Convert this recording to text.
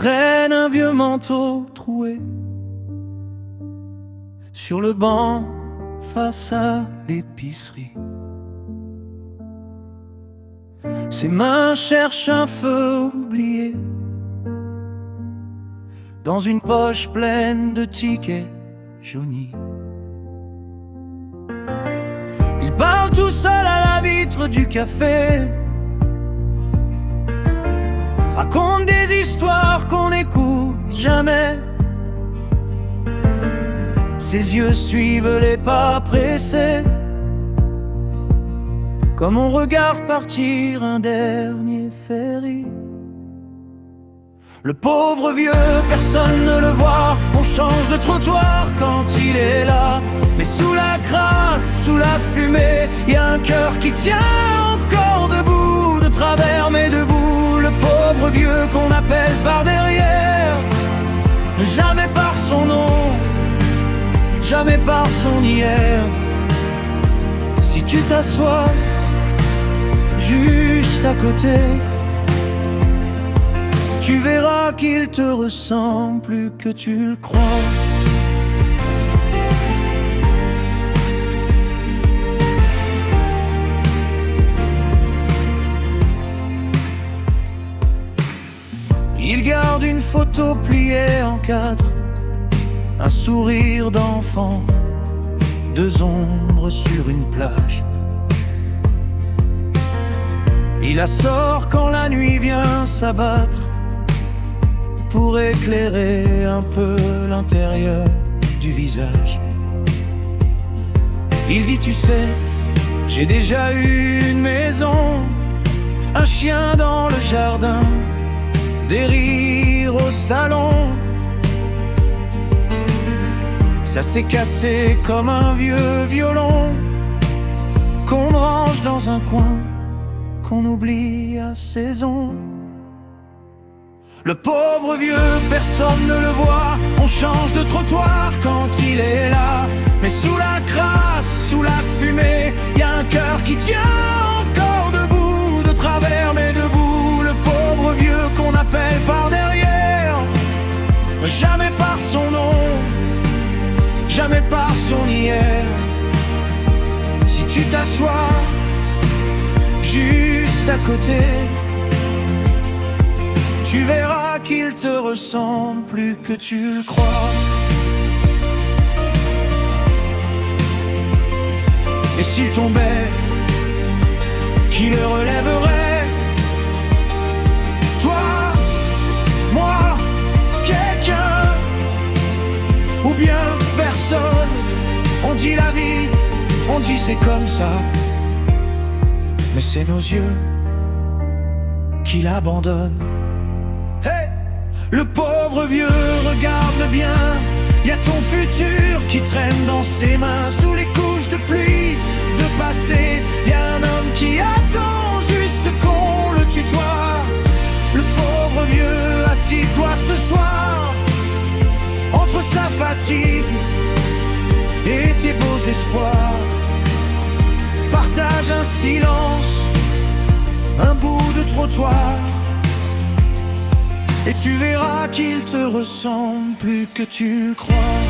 traîne un vieux manteau troué sur le banc face à l'épicerie. Ses mains cherchent un feu oublié dans une poche pleine de tickets jaunis. Il parle tout seul à la vitre du café, raconte des histoires qu'on n'écoute jamais. Ses yeux suivent les pas pressés, comme on regarde partir un dernier ferry. Le pauvre vieux, personne ne le voit, on change de trottoir quand il est là. Mais sous la crasse, sous la fumée, y a un cœur qui tient encore debout, de travers mais debout. Le pauvre vieux qu'on appelle par derrière, jamais par son nom, jamais par son hier. Si tu t'assois juste à côté, tu verras qu'il te ressent plus que tu le crois. Il garde une photo pliée en quatre, un sourire d'enfant, deux ombres sur une plage. Il la sort quand la nuit vient s'abattre pour éclairer un peu l'intérieur du visage. Il dit, tu sais, j'ai déjà eu une maison, un chien dans le jardin, des rires au salon. Ça s'est cassé comme un vieux violon qu'on range dans un coin, qu'on oublie à saison. Le pauvre vieux, personne ne le voit, on change de trottoir quand il est là. Mais sous la crasse, sous la fumée, y a un cœur qui tient encore debout, de travers mais debout. Le pauvre vieux qu'on appelle par derrière, jamais par son nom, jamais par son hier. Si tu t'assois juste à côté, tu verras qu'il te ressemble plus que tu le crois. Et s'il tombait, qui le relèverait? Toi, moi, quelqu'un, ou bien personne. On dit la vie, on dit c'est comme ça, mais c'est nos yeux qui l'abandonnent. Hey! Le pauvre vieux, regarde-le bien, y a ton futur qui traîne dans ses mains. Sous les couches de pluie, de passé, y a un homme qui attend juste qu'on le tutoie. Le pauvre vieux, assis-toi ce soir, entre sa fatigue et tes beaux espoirs. Partage un silence, un bout de trottoir, et tu verras qu'il te ressemble plus que tu le crois.